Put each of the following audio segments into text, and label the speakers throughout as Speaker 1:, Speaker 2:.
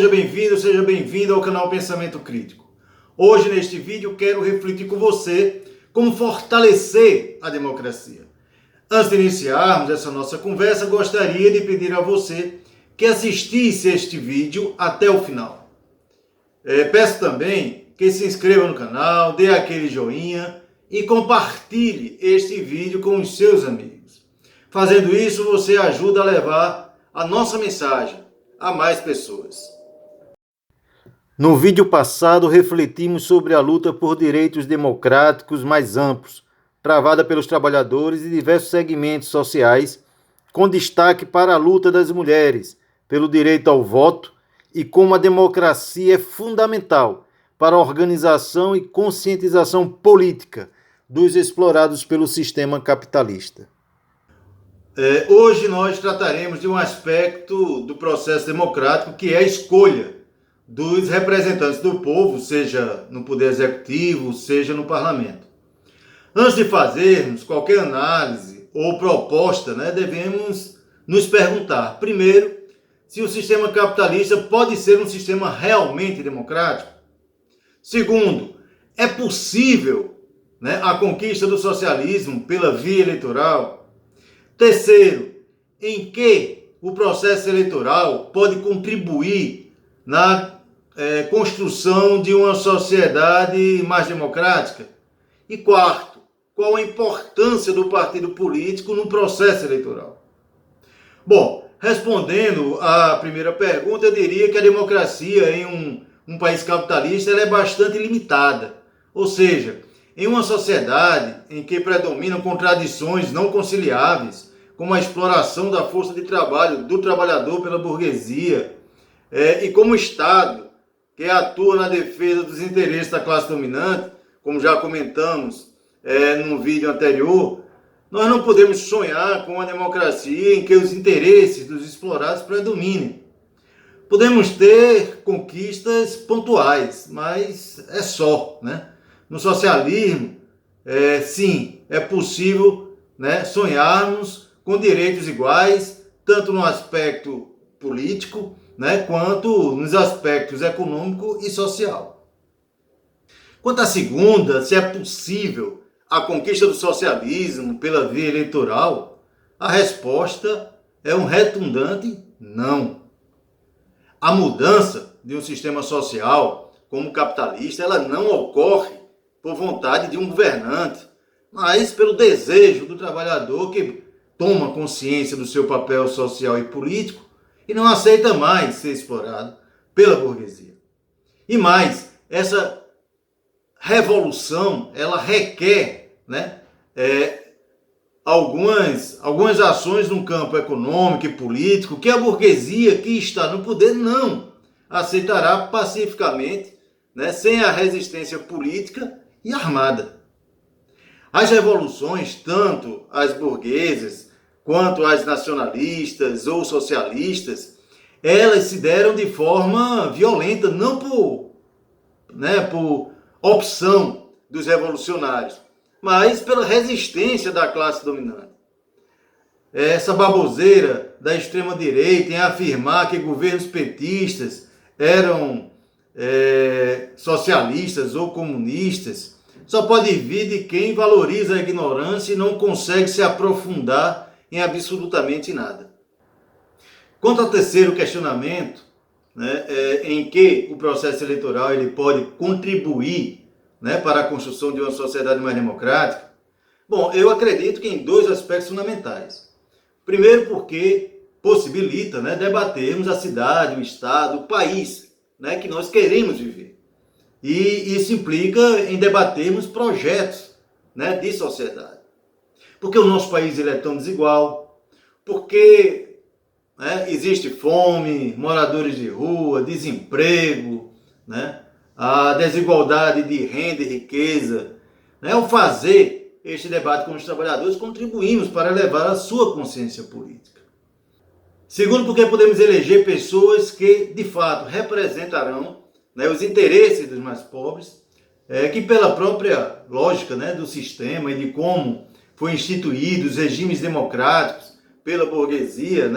Speaker 1: seja bem-vindo ao canal Pensamento Crítico. Hoje, neste vídeo, quero refletir com você como fortalecer a democracia. Antes de iniciarmos essa nossa conversa, gostaria de pedir a você que assistisse este vídeo até o final. Peço também que se inscreva no canal, dê aquele joinha e compartilhe este vídeo com os seus amigos. Fazendo isso, você ajuda a levar a nossa mensagem a mais pessoas. No vídeo passado, refletimos sobre a luta por direitos democráticos mais amplos, travada pelos trabalhadores de diversos segmentos sociais, com destaque para a luta das mulheres pelo direito ao voto e como a democracia é fundamental para a organização e conscientização política dos explorados pelo sistema capitalista. Hoje nós trataremos de um aspecto do processo democrático que é a escolha dos representantes do povo, seja no Poder Executivo, seja no Parlamento. Antes de fazermos qualquer análise ou proposta, devemos nos perguntar, primeiro, se o sistema capitalista pode ser um sistema realmente democrático. Segundo, é possível a conquista do socialismo pela via eleitoral? Terceiro, em que o processo eleitoral pode contribuir na construção de uma sociedade mais democrática? E quarto, qual a importância do partido político no processo eleitoral? Bom, respondendo à primeira pergunta, eu diria que a democracia em um país capitalista ela é bastante limitada. Ou seja, em uma sociedade em que predominam contradições não conciliáveis, como a exploração da força de trabalho do trabalhador pela burguesia, e como o Estado, que atua na defesa dos interesses da classe dominante, como já comentamos no vídeo anterior, nós não podemos sonhar com uma democracia em que os interesses dos explorados predominem. Podemos ter conquistas pontuais, mas é só, No socialismo, sim, é possível sonharmos com direitos iguais, tanto no aspecto político, quanto nos aspectos econômico e social. Quanto à segunda, se é possível a conquista do socialismo pela via eleitoral, a resposta é um retundante não. A mudança de um sistema social como capitalista, ela não ocorre por vontade de um governante, mas pelo desejo do trabalhador que toma consciência do seu papel social e político e não aceita mais ser explorado pela burguesia. E mais, essa revolução, ela requer algumas ações no campo econômico e político que a burguesia que está no poder não aceitará pacificamente, sem a resistência política e armada. As revoluções, tanto as burguesas quanto as nacionalistas ou socialistas, elas se deram de forma violenta, não por opção dos revolucionários, mas pela resistência da classe dominante. Essa baboseira da extrema-direita em afirmar que governos petistas eram socialistas ou comunistas só pode vir de quem valoriza a ignorância e não consegue se aprofundar em absolutamente nada. Quanto ao terceiro questionamento, em que o processo eleitoral ele pode contribuir para a construção de uma sociedade mais democrática, bom, eu acredito que em dois aspectos fundamentais. Primeiro, porque possibilita debatermos a cidade, o estado, o país que nós queremos viver. E isso implica em debatermos projetos de sociedade. Porque o nosso país ele é tão desigual, porque existe fome, moradores de rua, desemprego, a desigualdade de renda e riqueza. Ao fazer este debate com os trabalhadores, contribuímos para elevar a sua consciência política. Segundo, porque podemos eleger pessoas que, de fato, representarão os interesses dos mais pobres, que pela própria lógica do sistema e de como foram instituídos os regimes democráticos pela burguesia,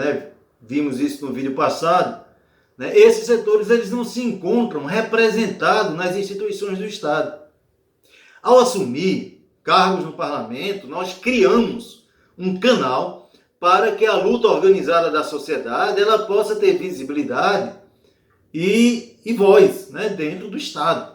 Speaker 1: vimos isso no vídeo passado, né, esses setores eles não se encontram representados nas instituições do Estado. Ao assumir cargos no parlamento, nós criamos um canal para que a luta organizada da sociedade ela possa ter visibilidade e voz, né, dentro do Estado.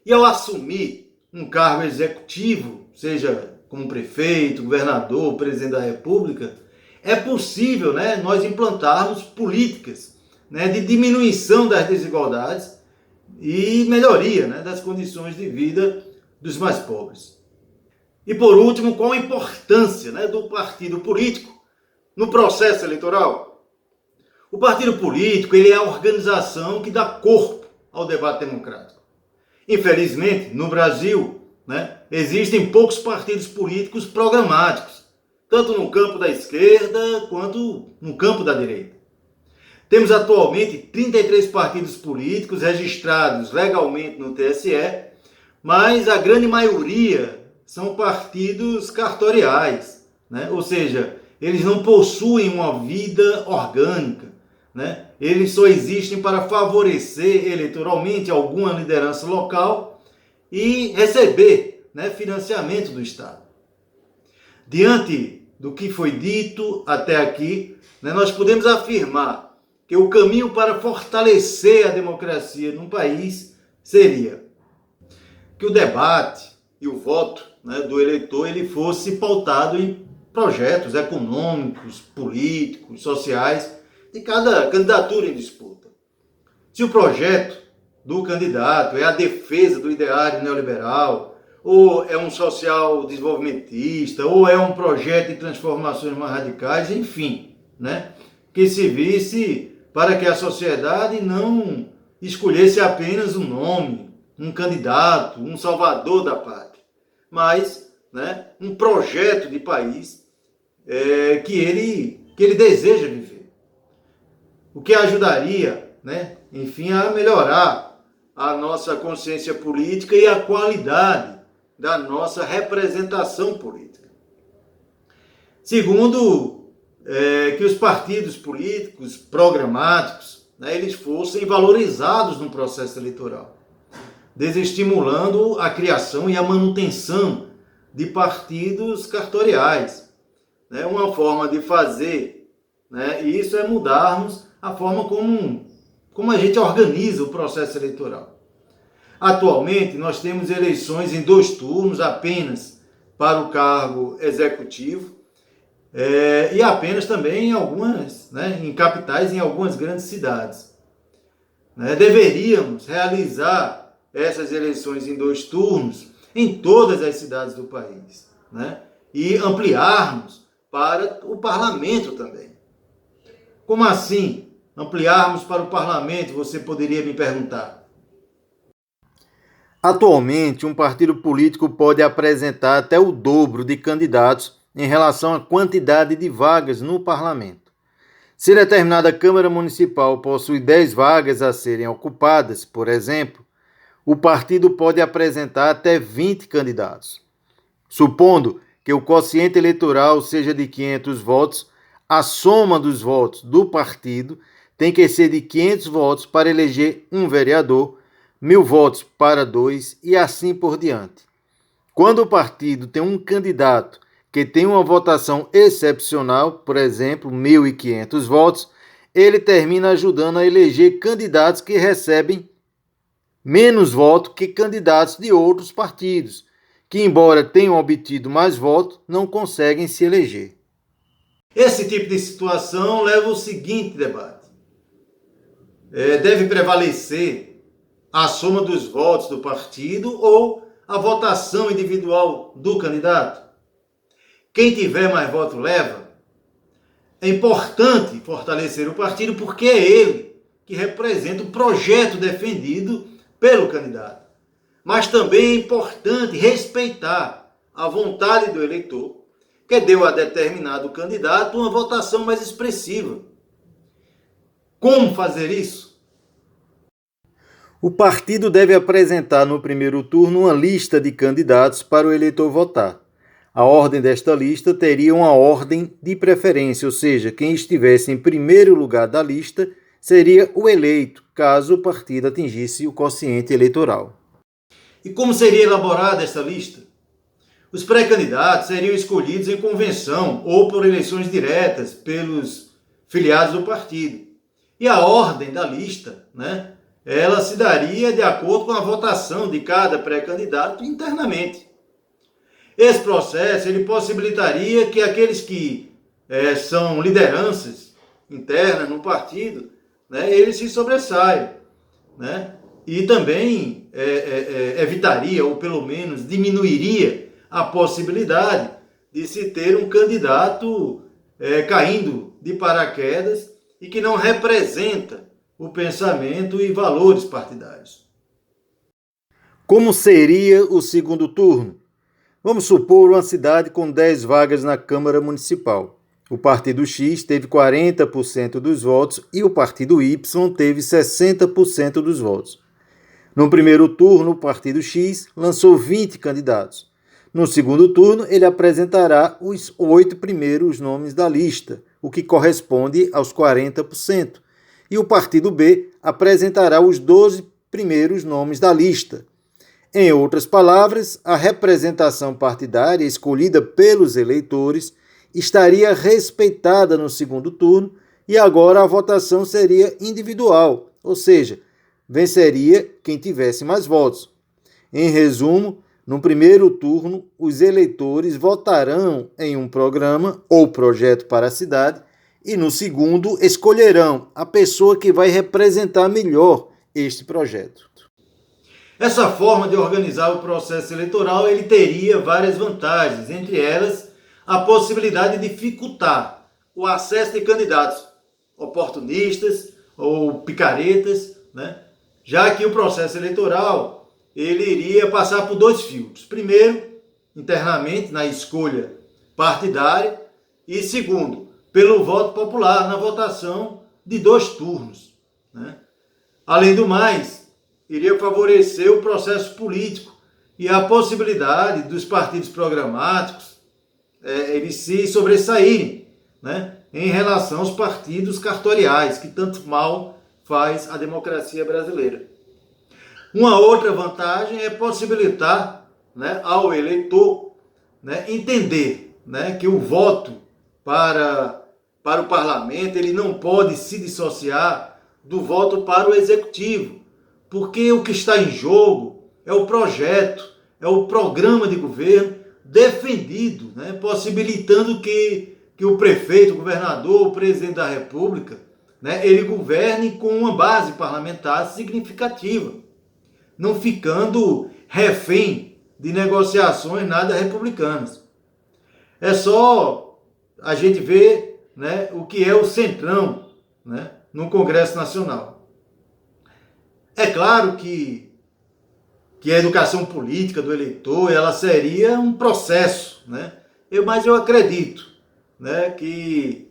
Speaker 1: E ao assumir um cargo executivo, seja como prefeito, governador, presidente da República, é possível, né, nós implantarmos políticas, né, de diminuição das desigualdades e melhoria, né, das condições de vida dos mais pobres. E por último, qual a importância, né, do partido político no processo eleitoral? O partido político ele é a organização que dá corpo ao debate democrático. Infelizmente, no Brasil, né, existem poucos partidos políticos programáticos, tanto no campo da esquerda quanto no campo da direita. Temos atualmente 33 partidos políticos registrados legalmente no TSE, mas a grande maioria são partidos cartoriais, né? Ou seja, eles não possuem uma vida orgânica, né? Eles só existem para favorecer eleitoralmente alguma liderança local e receber, né, financiamento do Estado. Diante do que foi dito até aqui, né, nós podemos afirmar que o caminho para fortalecer a democracia num país seria que o debate e o voto, né, do eleitor ele fosse pautado em projetos econômicos, políticos, sociais de cada candidatura em disputa. Se o projeto do candidato é a defesa do ideário neoliberal, ou é um social desenvolvimentista, ou é um projeto de transformações mais radicais, enfim, né, que se visse para que a sociedade não escolhesse apenas um nome, um candidato, um salvador da pátria, mas, né, um projeto de país que ele deseja viver. O que ajudaria, né, enfim, a melhorar a nossa consciência política e a qualidade da nossa representação política. Segundo, que os partidos políticos programáticos, né, eles fossem valorizados no processo eleitoral, desestimulando a criação e a manutenção de partidos cartoriais. Né? Uma forma de fazer, né, isso é mudarmos a forma como a gente organiza o processo eleitoral. Atualmente, nós temos eleições em 2 turnos apenas para o cargo executivo e apenas também em algumas, né, em capitais, em algumas grandes cidades. Né? Deveríamos realizar essas eleições em 2 turnos em todas as cidades do país, né? E ampliarmos para o parlamento também. Como assim ampliarmos para o parlamento? Você poderia me perguntar. Atualmente, um partido político pode apresentar até o dobro de candidatos em relação à quantidade de vagas no parlamento. Se determinada Câmara Municipal possui 10 vagas a serem ocupadas, por exemplo, o partido pode apresentar até 20 candidatos. Supondo que o quociente eleitoral seja de 500 votos, a soma dos votos do partido tem que ser de 500 votos para eleger um vereador, 1.000 votos para 2 e assim por diante. Quando o partido tem um candidato que tem uma votação excepcional, por exemplo, 1.500 votos, ele termina ajudando a eleger candidatos que recebem menos votos que candidatos de outros partidos, que, embora tenham obtido mais votos, não conseguem se eleger. Esse tipo de situação leva ao seguinte debate. Deve prevalecer a soma dos votos do partido ou a votação individual do candidato? Quem tiver mais votos leva. É importante fortalecer o partido porque é ele que representa o projeto defendido pelo candidato. Mas também é importante respeitar a vontade do eleitor, que deu a determinado candidato uma votação mais expressiva. Como fazer isso? O partido deve apresentar no primeiro turno uma lista de candidatos para o eleitor votar. A ordem desta lista teria uma ordem de preferência, ou seja, quem estivesse em primeiro lugar da lista
Speaker 2: seria o eleito, caso o partido atingisse o quociente eleitoral.
Speaker 1: E como seria elaborada essa lista? Os pré-candidatos seriam escolhidos em convenção ou por eleições diretas pelos filiados do partido. E a ordem da lista, ela se daria de acordo com a votação de cada pré-candidato internamente. Esse processo ele possibilitaria que aqueles que são lideranças internas no partido, eles se sobressaiam, e também evitaria, ou pelo menos diminuiria a possibilidade de se ter um candidato caindo de paraquedas e que não representa o pensamento e valores partidários.
Speaker 2: Como seria o segundo turno? Vamos supor uma cidade com 10 vagas na Câmara Municipal. O partido X teve 40% dos votos e o partido Y teve 60% dos votos. No primeiro turno, o partido X lançou 20 candidatos. No segundo turno, ele apresentará os 8 primeiros nomes da lista, o que corresponde aos 40%. E o partido B apresentará os 12 primeiros nomes da lista. Em outras palavras, a representação partidária escolhida pelos eleitores estaria respeitada no segundo turno e agora a votação seria individual, ou seja, venceria quem tivesse mais votos. Em resumo, no primeiro turno, os eleitores votarão em um programa ou projeto para a cidade e no segundo escolherão a pessoa que vai representar melhor este projeto.
Speaker 1: Essa forma de organizar o processo eleitoral ele teria várias vantagens, entre elas a possibilidade de dificultar o acesso de candidatos oportunistas ou picaretas, já que o processo eleitoral ele iria passar por 2 filtros. Primeiro, internamente na escolha partidária e segundo, pelo voto popular na votação de 2 turnos. Além do mais, iria favorecer o processo político e a possibilidade dos partidos programáticos eles se sobressaírem em relação aos partidos cartoriais, que tanto mal faz a democracia brasileira. Uma outra vantagem é possibilitar ao eleitor entender que o voto para o parlamento ele não pode se dissociar do voto para o executivo, porque o que está em jogo é o projeto, é o programa de governo defendido, possibilitando que o prefeito, o governador, o presidente da República, ele governe com uma base parlamentar significativa, não ficando refém de negociações nada republicanas. É só a gente ver o que é o Centrão no Congresso Nacional. É claro que a educação política do eleitor ela seria um processo, mas eu acredito que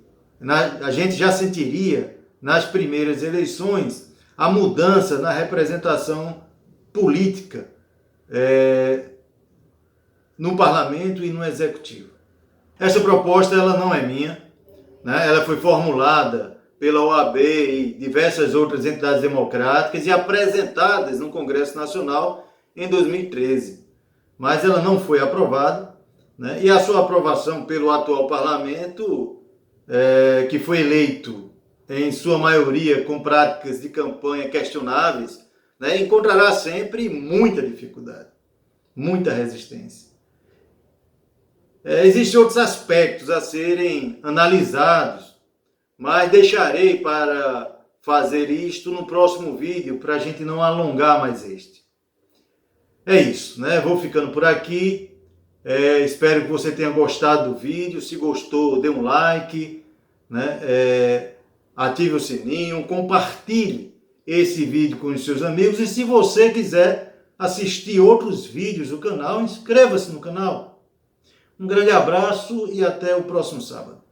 Speaker 1: a gente já sentiria nas primeiras eleições a mudança na representação política no parlamento e no executivo. Essa proposta ela não é minha, ela foi formulada pela OAB e diversas outras entidades democráticas e apresentadas no Congresso Nacional em 2013. Mas ela não foi aprovada, e a sua aprovação pelo atual parlamento, que foi eleito em sua maioria com práticas de campanha questionáveis, encontrará sempre muita dificuldade, muita resistência. Existem outros aspectos a serem analisados, mas deixarei para fazer isto no próximo vídeo, para a gente não alongar mais este. É isso, Vou ficando por aqui. Espero que você tenha gostado do vídeo. Se gostou, dê um like, ative o sininho, compartilhe esse vídeo com os seus amigos. E se você quiser assistir outros vídeos do canal, inscreva-se no canal. Um grande abraço e até o próximo sábado.